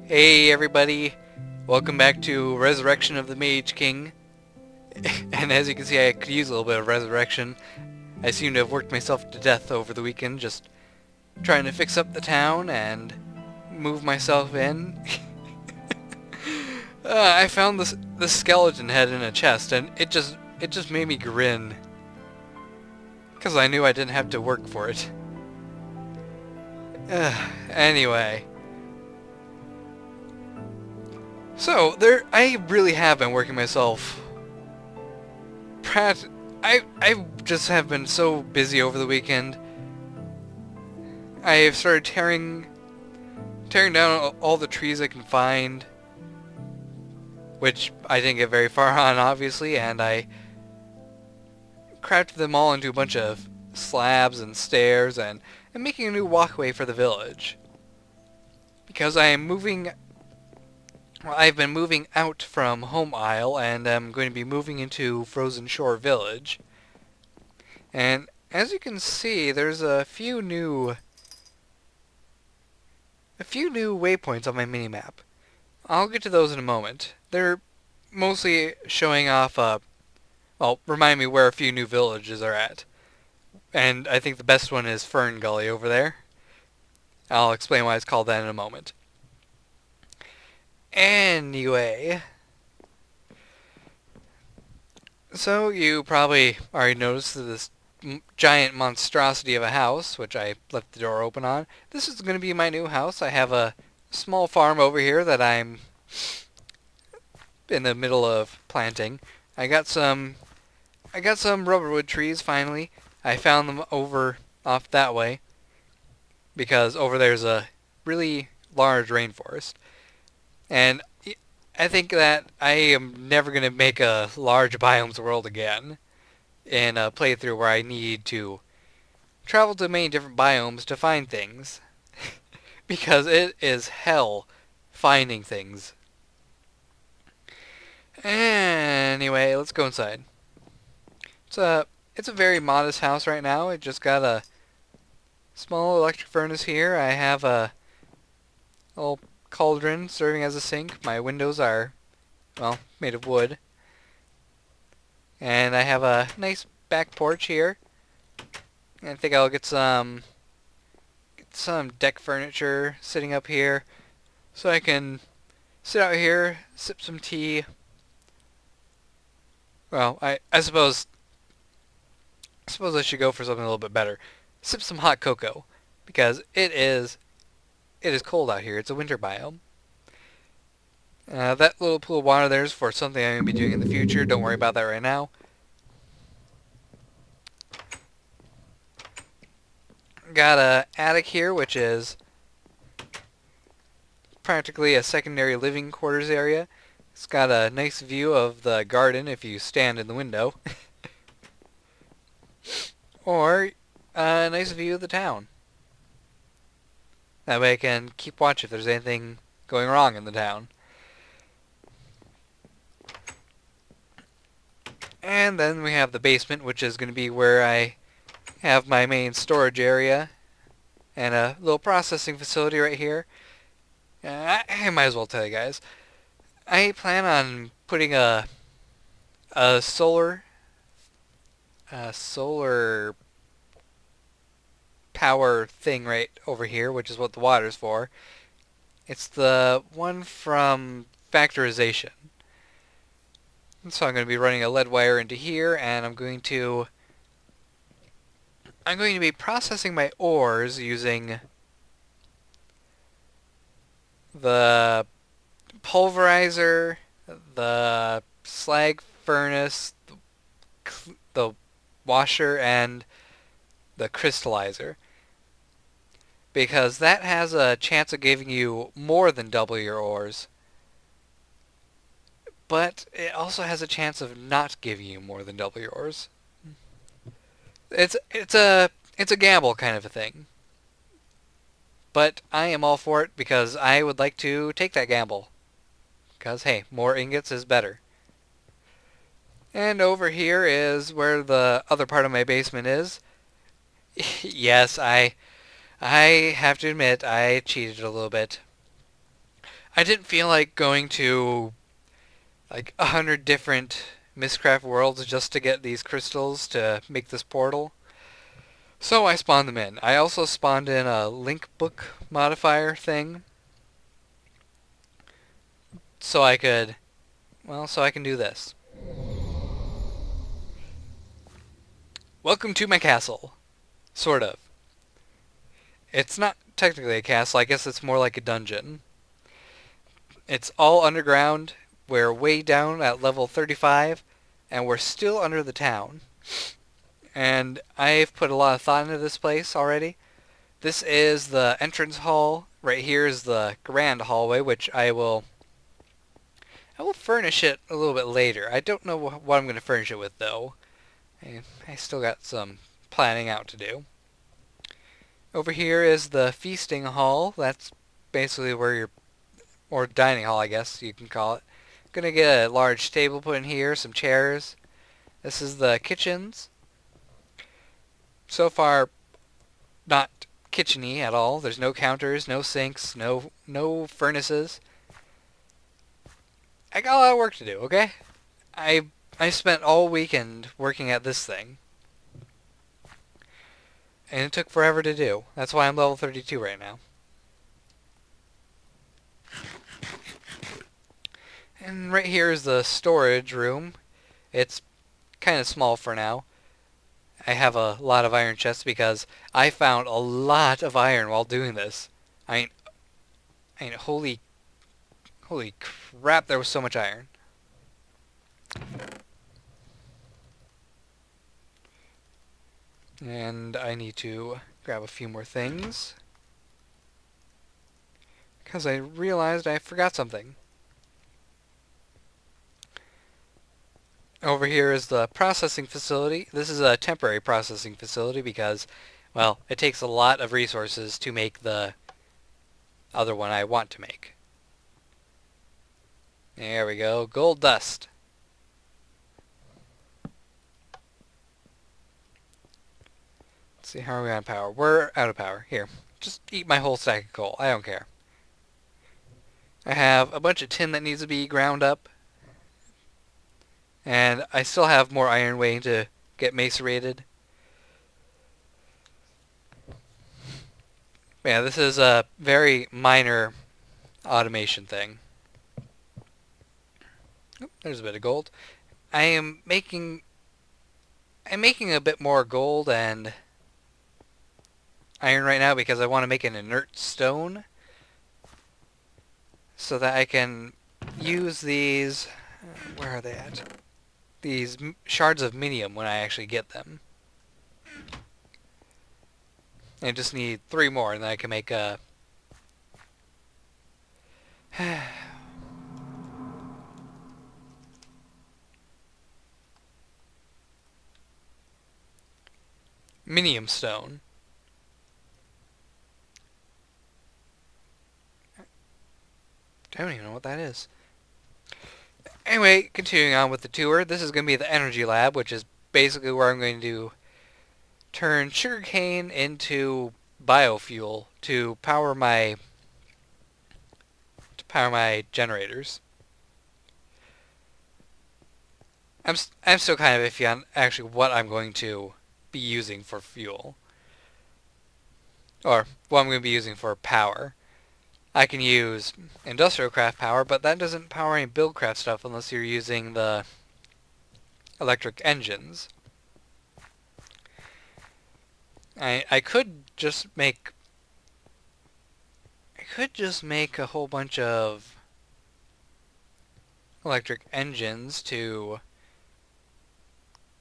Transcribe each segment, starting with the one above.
Hey everybody, welcome back to Resurrection of the Mage King. And as you can see, I could use a little bit of resurrection. I seem to have worked myself to death over the weekend, just trying to fix up the town and move myself in. I found this skeleton head in a chest, and it just made me grin, because I knew I didn't have to work for it. Anyway. So, I really have been working myself. I just have been so busy over the weekend. I have started tearing down all the trees I can find, which I didn't get very far on, obviously, and I crafted them all into a bunch of slabs and stairs and making a new walkway for the village. Because I am moving. Well, I've been moving out from Home Isle, and I'm going to be moving into Frozen Shore Village. And as you can see, there's a few new waypoints on my minimap. I'll get to those in a moment. They're mostly showing off, well, remind me where a few new villages are at. And I think the best one is Fern Gully over there. I'll explain why it's called that in a moment. Anyway, so you probably already noticed this giant monstrosity of a house, which I left the door open on. This is going to be my new house. I have a small farm over here that I'm in the middle of planting. I got some rubberwood trees finally. I found them over off that way because over there's a really large rainforest. And I think that I am never going to make a large biomes world again in a playthrough where I need to travel to many different biomes to find things. Because it is hell finding things. Anyway, let's go inside. It's a very modest house right now. It just got a small electric furnace here. I have a little cauldron serving as a sink. My windows are, well, made of wood. And I have a nice back porch here. And I think I'll get some deck furniture sitting up here so I can sit out here, sip some tea. Well, I suppose I should go for something a little bit better. Sip some hot cocoa, because it is cold out here. It's a winter biome. That little pool of water there is for something I'm going to be doing in the future. Don't worry about that right now. Got a attic here, which is practically a secondary living quarters area. It's got a nice view of the garden if you stand in the window. Or a nice view of the town. That way I can keep watch if there's anything going wrong in the town. And then we have the basement, which is going to be where I have my main storage area and a little processing facility right here. I might as well tell you guys. I plan on putting a solar power thing right over here, which is what the water's for. It's the one from factorization. So I'm going to be running a lead wire into here, and I'm going to be processing my ores using the pulverizer, the slag furnace, the washer, and the crystallizer. Because that has a chance of giving you more than double your ores. But it also has a chance of not giving you more than double your ores. It's a gamble kind of a thing. But I am all for it because I would like to take that gamble. Because, hey, more ingots is better. And over here is where the other part of my basement is. Yes, I have to admit, I cheated a little bit. I didn't feel like going to like 100 different Mistcraft worlds just to get these crystals to make this portal. So I spawned them in. I also spawned in a link book modifier thing so I could, well, so I can do this. Welcome to my castle. Sort of. It's not technically a castle, I guess it's more like a dungeon. It's all underground. We're way down at level 35, and we're still under the town. And I've put a lot of thought into this place already. This is the entrance hall. Right here is the grand hallway, which I will furnish it a little bit later. I don't know what I'm going to furnish it with, though. I still got some planning out to do. Over here is the feasting hall. That's basically where you're, or dining hall, I guess you can call it. Gonna get a large table put in here, some chairs. This is the kitchens. So far, not kitcheny at all. There's no counters, no sinks, no furnaces. I got a lot of work to do, okay? I spent all weekend working at this thing. And it took forever to do. That's why I'm level 32 right now. And right here is the storage room. It's kind of small for now. I have a lot of iron chests because I found a lot of iron while doing this. I mean, holy crap, there was so much iron. And I need to grab a few more things because I realized I forgot something. Over here is the processing facility. This is a temporary processing facility because, well, it takes a lot of resources to make the other one I want to make. There we go. Gold dust. Let's see, how are we on power? We're out of power. Here, just eat my whole stack of coal. I don't care. I have a bunch of tin that needs to be ground up. And I still have more iron waiting to get macerated. Yeah, this is a very minor automation thing. Oh, there's a bit of gold. I'm making a bit more gold and iron right now because I want to make an inert stone so that I can use these. Where are they at? These shards of minium when I actually get them. I just need 3 more and then I can make a minium stone. I don't even know what that is. Anyway, continuing on with the tour, this is going to be the energy lab, which is basically where I'm going to turn sugarcane into biofuel to power my generators. I'm still kind of iffy on actually what I'm going to be using for fuel, or what I'm going to be using for power. I can use industrial craft power, but that doesn't power any buildcraft stuff unless you're using the electric engines. I could just make a whole bunch of electric engines to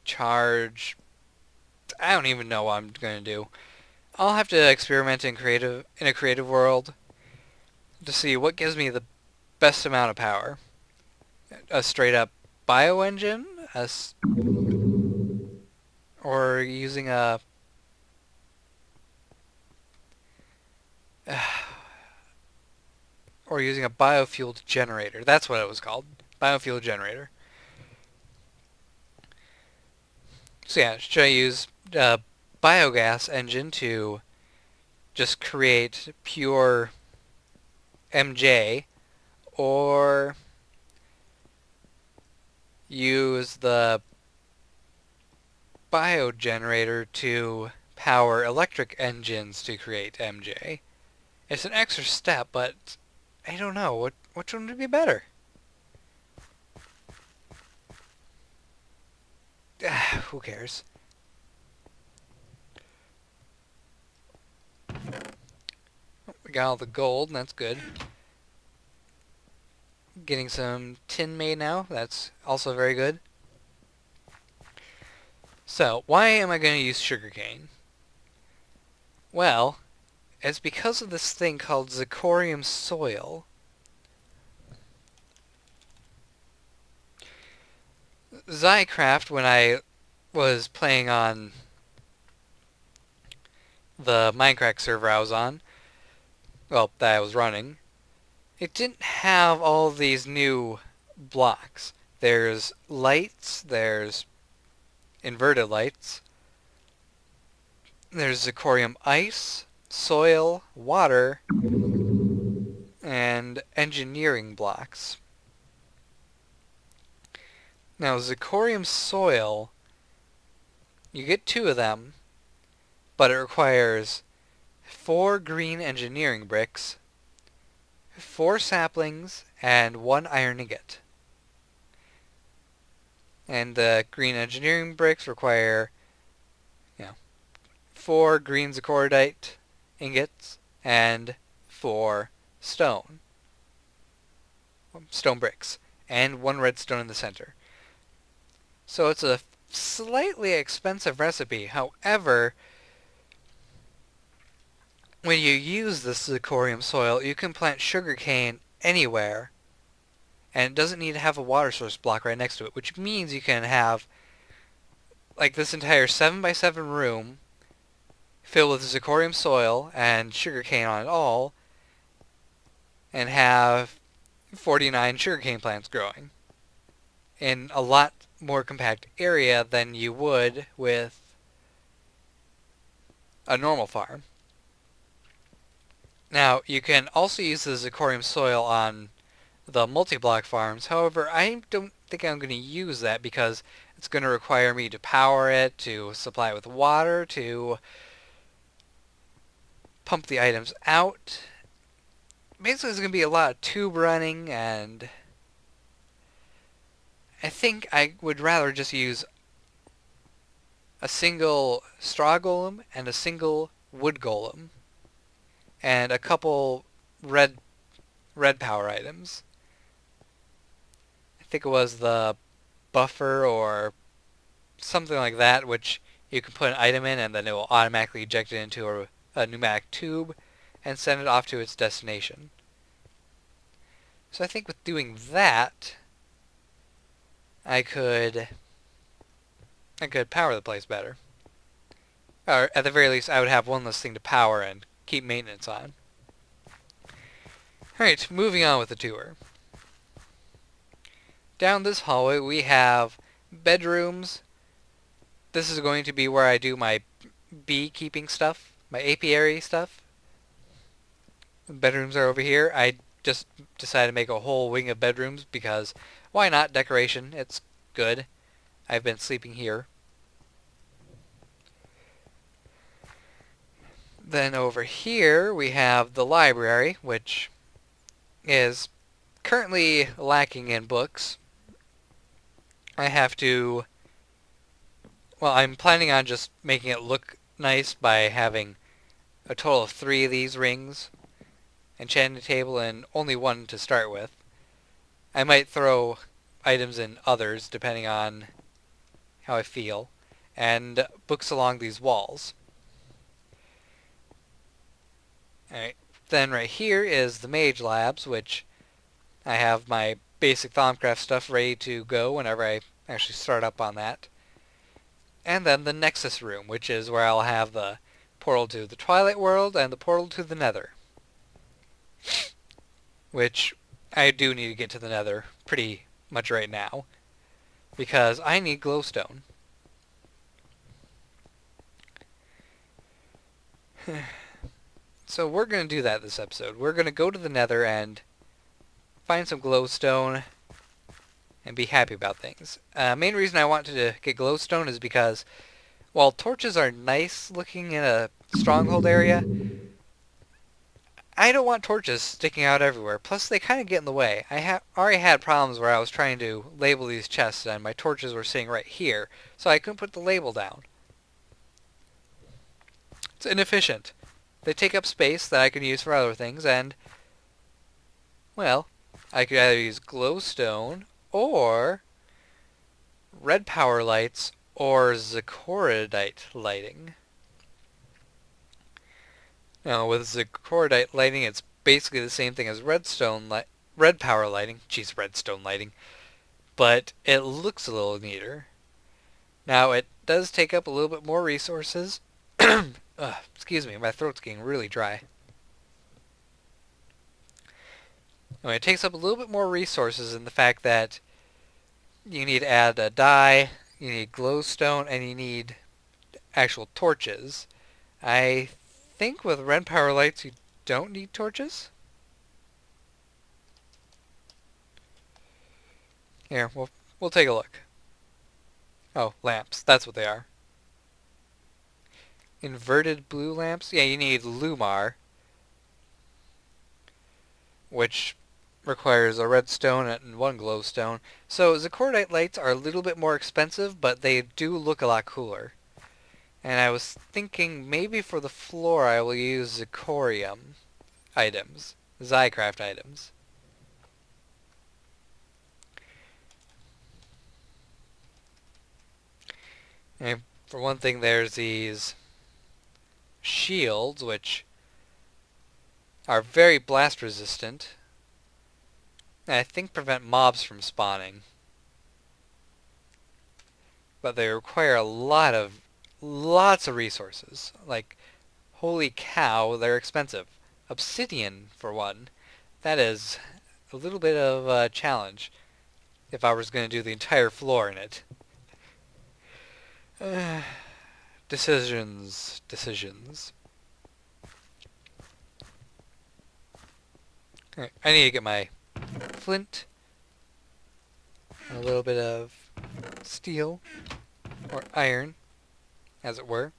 charge. I don't even know what I'm going to do. I'll have to experiment in a creative world to see what gives me the best amount of power. A straight up bio engine, or using a biofuel generator. That's what it was called. Biofuel generator. So yeah, should I use a biogas engine to just create pure MJ, or use the biogenerator to power electric engines to create MJ. It's an extra step, but I don't know. Which one would be better? Who cares? We got all the gold, and that's good. Getting some tin made now. That's also very good. So, why am I going to use sugarcane? Well, it's because of this thing called zirconium soil. Zycraft, when I was playing on the Minecraft server I was on, well, that I was running, it didn't have all these new blocks. There's lights, there's inverted lights, there's zirconium ice, soil, water, and engineering blocks. Now, zirconium soil, you get 2 of them, but it requires 4 green engineering bricks, 4 saplings, and 1 iron ingot. And the green engineering bricks require, 4 green zirconite ingots and 4 stone bricks, and 1 redstone in the center. So it's a slightly expensive recipe. However, when you use this zirconium soil, you can plant sugarcane anywhere, and it doesn't need to have a water source block right next to it, which means you can have like this entire 7x7 room filled with zirconium soil and sugarcane on it all, and have 49 sugarcane plants growing in a lot more compact area than you would with a normal farm. Now, you can also use the zirconium soil on the multi-block farms. However, I don't think I'm going to use that because it's going to require me to power it, to supply it with water, to pump the items out. Basically, there's going to be a lot of tube running, and I think I would rather just use a single straw golem and a single wood golem and a couple red power items. I think it was the buffer or something like that, which you can put an item in and then it will automatically eject it into a pneumatic tube and send it off to its destination. So I think with doing that, I could power the place better. Or at the very least, I would have one less thing to power and keep maintenance on. Alright, moving on with the tour. Down this hallway we have bedrooms. This is going to be where I do my beekeeping stuff, my apiary stuff. The bedrooms are over here. I just decided to make a whole wing of bedrooms because why not? Decoration, it's good. I've been sleeping here. Then over here we have the library, which is currently lacking in books. I have to... Well, I'm planning on just making it look nice by having a total of 3 of these rings, enchanting table, and only 1 to start with. I might throw items in others depending on how I feel, and books along these walls. Alright, then right here is the Mage Labs, which I have my basic Thaumcraft stuff ready to go whenever I actually start up on that. And then the Nexus room, which is where I'll have the portal to the Twilight World and the portal to the Nether. Which I do need to get to the Nether pretty much right now, because I need glowstone. So we're going to do that this episode. We're going to go to the Nether and find some glowstone, and be happy about things. Main reason I wanted to get glowstone is because while torches are nice looking in a stronghold area, I don't want torches sticking out everywhere. Plus, they kind of get in the way. I already had problems where I was trying to label these chests and my torches were sitting right here, so I couldn't put the label down. It's inefficient. They take up space that I can use for other things, and, well, I could either use glowstone or red power lights or Zacorodite lighting. Now, with Zacorodite lighting, it's basically the same thing as red power lighting. Jeez, redstone lighting. But it looks a little neater. Now, it does take up a little bit more resources. Excuse me, my throat's getting really dry. Anyway, it takes up a little bit more resources in the fact that you need to add a dye, you need glowstone, and you need actual torches. I think with red power lights you don't need torches. Here, we'll take a look. Oh, lamps. That's what they are. Inverted blue lamps? Yeah, you need Lumar, which requires a redstone and one glowstone. So Zacorodite lights are a little bit more expensive, but they do look a lot cooler. And I was thinking maybe for the floor I will use Zirconium items. Zycraft items. And for one thing, there's these shields, which are very blast resistant. And I think prevent mobs from spawning. But they require lots of resources. Like, holy cow, they're expensive. Obsidian, for one. That is a little bit of a challenge if I was going to do the entire floor in it. Decisions. Alright, I need to get my flint, a little bit of steel, or iron, as it were.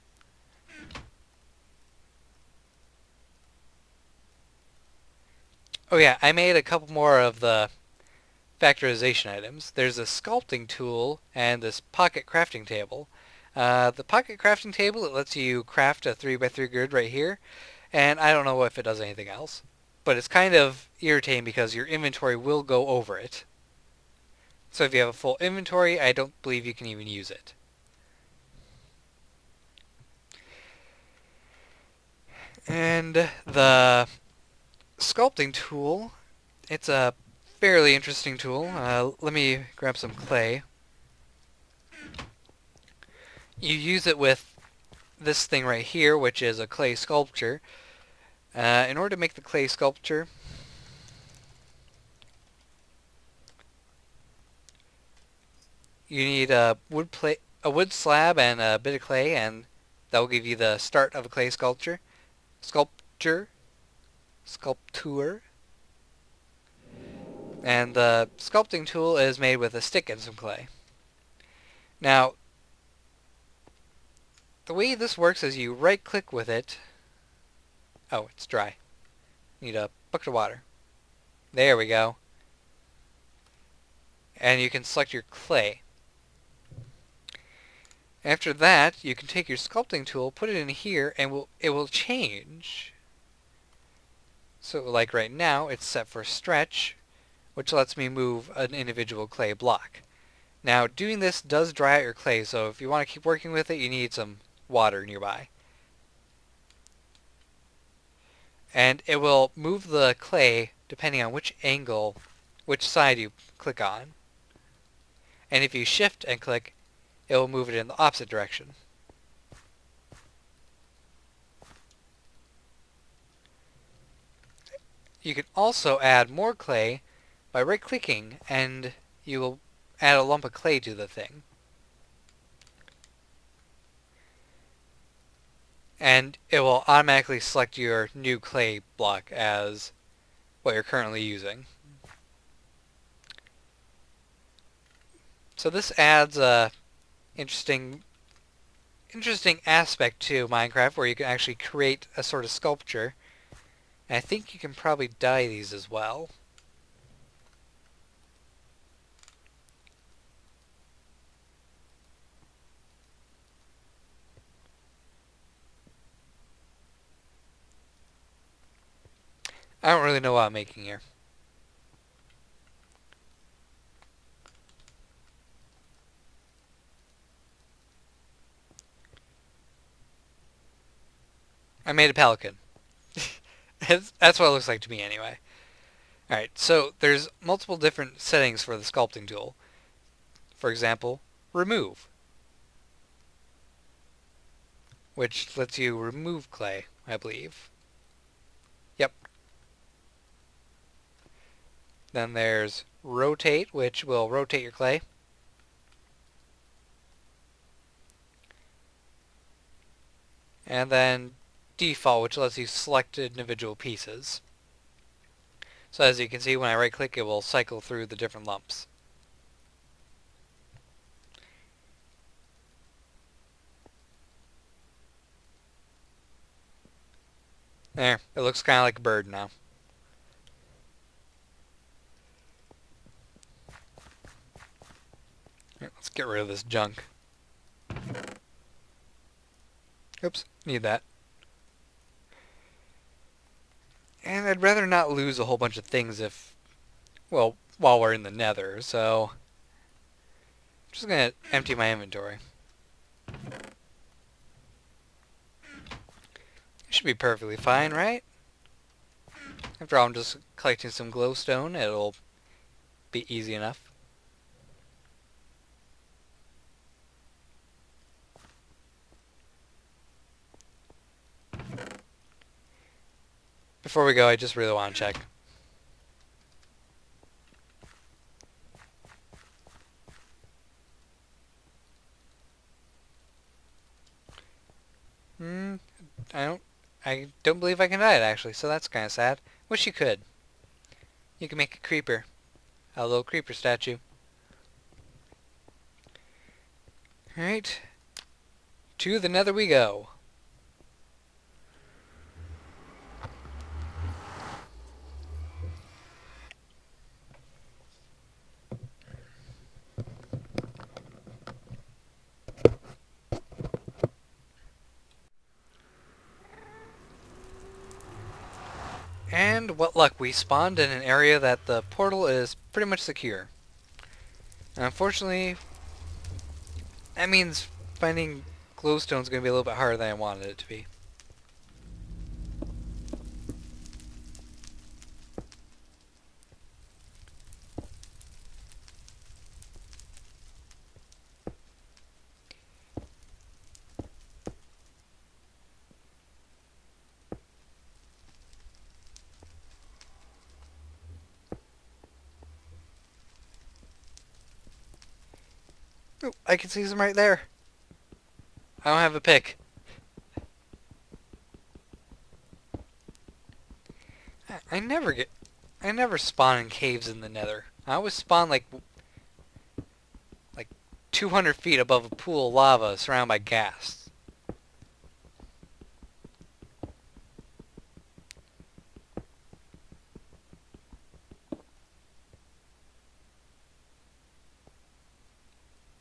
Oh yeah, I made a couple more of the factorization items. There's a sculpting tool and this pocket crafting table. The pocket crafting table, it lets you craft a 3x3 grid right here, and I don't know if it does anything else. But it's kind of irritating because your inventory will go over it. So if you have a full inventory, I don't believe you can even use it. And the sculpting tool, it's a fairly interesting tool. Let me grab some clay. You use it with this thing right here, which is a clay sculpture. In order to make the clay sculpture, you need a wood slab and a bit of clay, and that will give you the start of a clay sculpture. Sculpture. And the sculpting tool is made with a stick and some clay. Now, the way this works is you right-click with it. Oh, it's dry. Need a bucket of water. There we go. And you can select your clay. After that, you can take your sculpting tool, put it in here, and it will change. So like right now, it's set for stretch, which lets me move an individual clay block. Now, doing this does dry out your clay, so if you want to keep working with it, you need some water nearby. And it will move the clay depending on which angle, which side you click on. And if you shift and click, it will move it in the opposite direction. You can also add more clay by right-clicking, and you will add a lump of clay to the thing. And it will automatically select your new clay block as what you're currently using. So this adds a interesting aspect to Minecraft where you can actually create a sort of sculpture. And I think you can probably dye these as well. I don't really know what I'm making here. I made a pelican. That's what it looks like to me anyway. Alright, so there's multiple different settings for the sculpting tool. For example, remove, which lets you remove clay, I believe. Yep. Then there's rotate, which will rotate your clay. And then default, which lets you select individual pieces. So as you can see, when I right click, it will cycle through the different lumps. There, it looks kind of like a bird now. Right, let's get rid of this junk. Oops, need that. And I'd rather not lose a whole bunch of things if, well, while we're in the nether, so I'm just going to empty my inventory. Should be perfectly fine, right? After all, I'm just collecting some glowstone. It'll be easy enough. Before we go, I just really want to check. I don't believe I can dye it, actually, so that's kind of sad. Wish you could. You can make a creeper. A little creeper statue. Alright. To the nether we go. And what luck, we spawned in an area that the portal is pretty much secure. And unfortunately, that means finding glowstone is going to be a little bit harder than I wanted it to be. Ooh, I can see some right there. I don't have a pick. I never spawn in caves in the nether. I always spawn like 200 feet above a pool of lava surrounded by gas.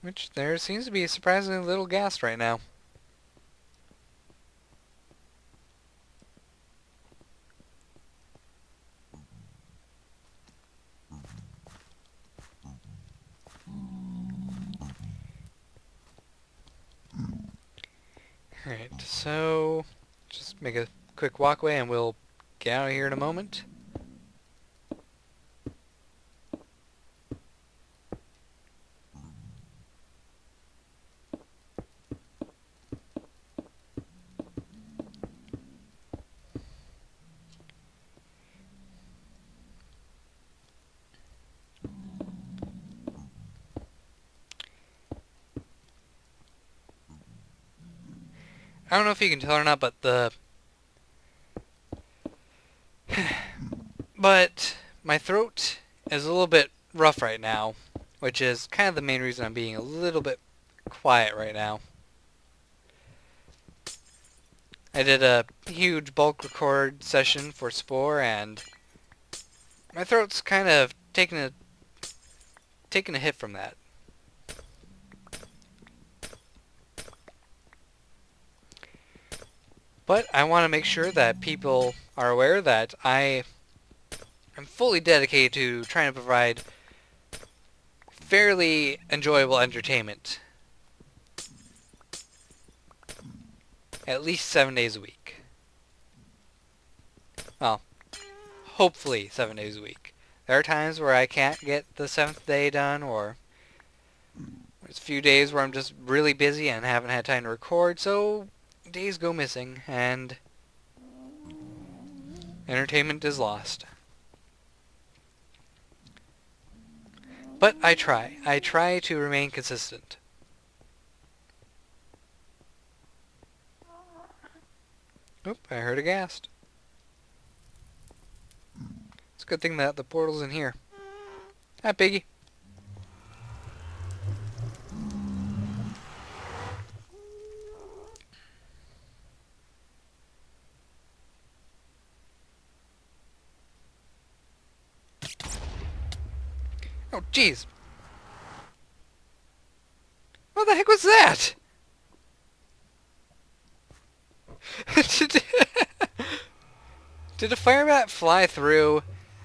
Which there seems to be surprisingly little gas right now. Alright, so just make a quick walkway and we'll get out of here in a moment. I don't know if you can tell or not, but but my throat is a little bit rough right now. which is kind of the main reason I'm being a little bit quiet right now. I did a huge bulk record session for Spore, and my throat's kind of taking a hit from that. But I want to make sure that people are aware that I am fully dedicated to trying to provide fairly enjoyable entertainment. At least 7 days a week. Well, hopefully 7 days a week. There are times where I can't get the 7th day done, or there's a few days where I'm just really busy and haven't had time to record, so days go missing, and entertainment is lost. But I try. I try to remain consistent. Oop, I heard a ghast. It's a good thing that the portal's in here. Hi, Piggy. Oh, jeez. What the heck was that? Did a fire bat fly through,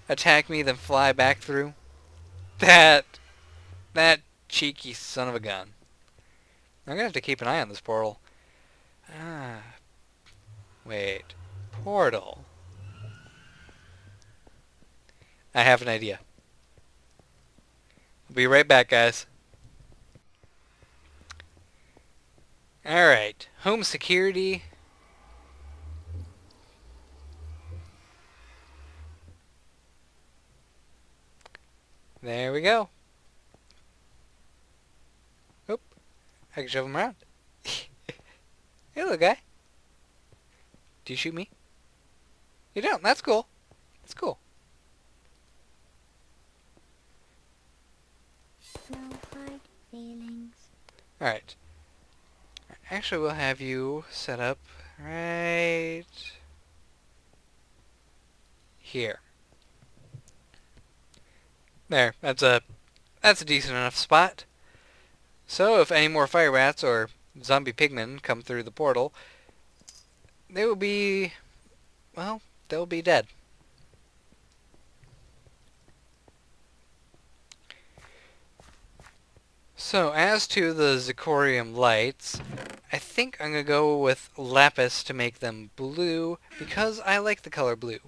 attack me, then fly back through? That cheeky son of a gun. I'm gonna have to keep an eye on this portal. Wait. Portal. I have an idea. I'll be right back, guys. Alright. Home security. There we go. Oop. I can shove him around. Hey, little guy. Do you shoot me? You don't. That's cool. That's cool. No hard feelings. Alright. Actually, we'll have you set up right here. There. That's a decent enough spot. So if any more fire bats or zombie pigmen come through the portal, they will be, well, they'll be dead. So as to the Zirconium lights, I think I'm going to go with lapis to make them blue because I like the color blue.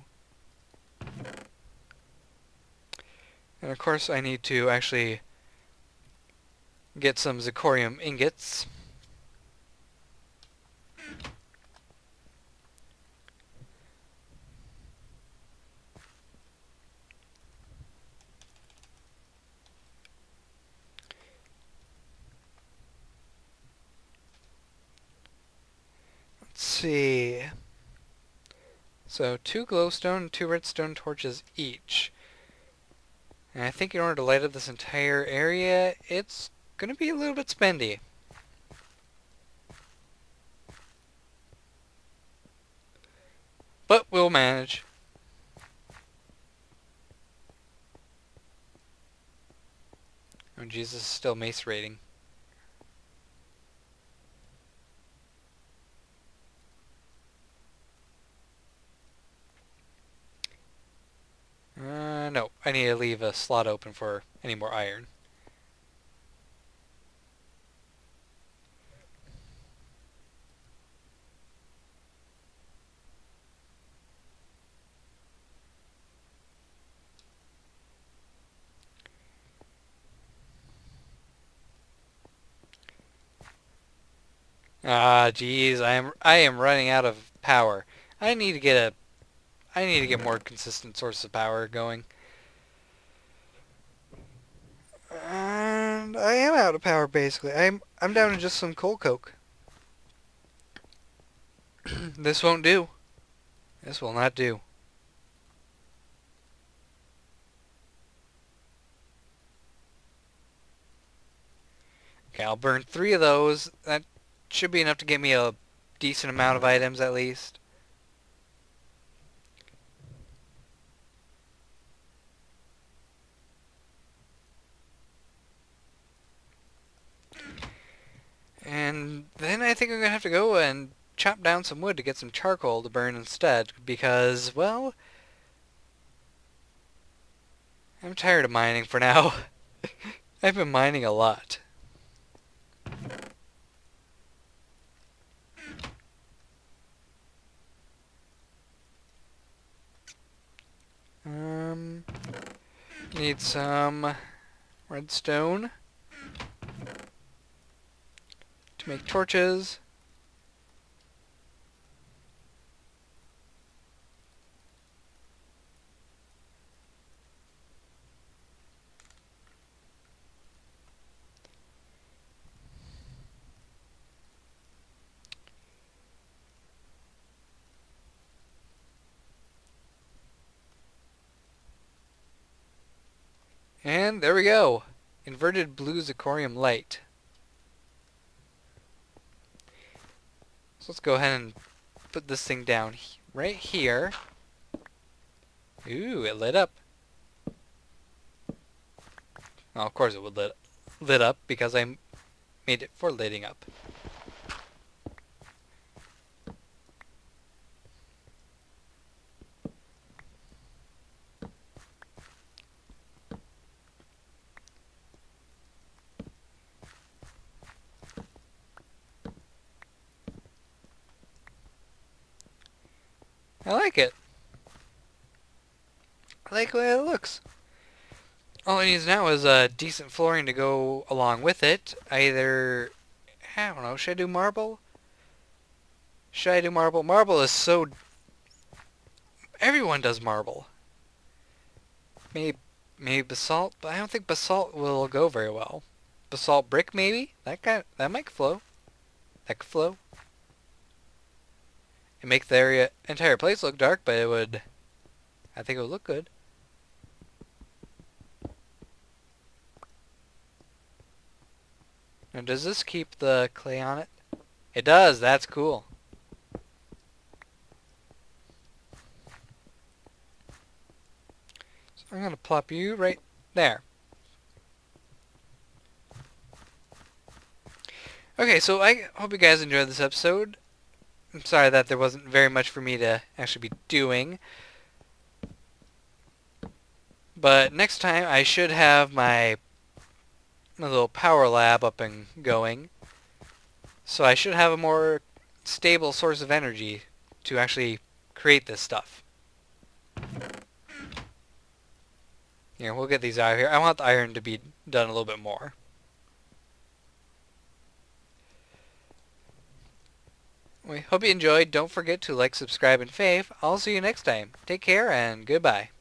And of course I need to actually get some Zirconium ingots. Let's see. So 2 glowstone and 2 redstone torches each. And I think in order to light up this entire area, it's going to be a little bit spendy. But we'll manage. Oh, Jesus is still mace rating. No, I need to leave a slot open for any more iron. Ah, geez, I am running out of power. I need to get more consistent sources of power going. And I am out of power basically. I'm down to just some coal coke. This won't do. This will not do. Okay, I'll burn 3 of those. That should be enough to get me a decent amount of items at least. And then I think I'm going to have to go and chop down some wood to get some charcoal to burn instead because, well, I'm tired of mining for now. I've been mining a lot. Um, Need some redstone to make torches. And there we go. Inverted blue zirconium light. So let's go ahead and put this thing down right here. Ooh, it lit up. Well, of course it would lit up because I made it for lighting up. I like it. I like the way it looks. All it needs now is a decent flooring to go along with it. Either, I don't know, should I do marble? Should I do marble? Marble is so... Everyone does marble. Maybe basalt, but I don't think basalt will go very well. Basalt brick, maybe? That might flow. That could flow. It'd make the entire place look dark, but I think it would look good. Now, does this keep the clay on it? It does, that's cool. So I'm gonna plop you right there. Okay, so I hope you guys enjoyed this episode. I'm sorry that there wasn't very much for me to actually be doing. But next time I should have my little power lab up and going. So I should have a more stable source of energy to actually create this stuff. Here, we'll get these out of here. I want the iron to be done a little bit more. We hope you enjoyed. Don't forget to like, subscribe, and fave. I'll see you next time. Take care, and goodbye.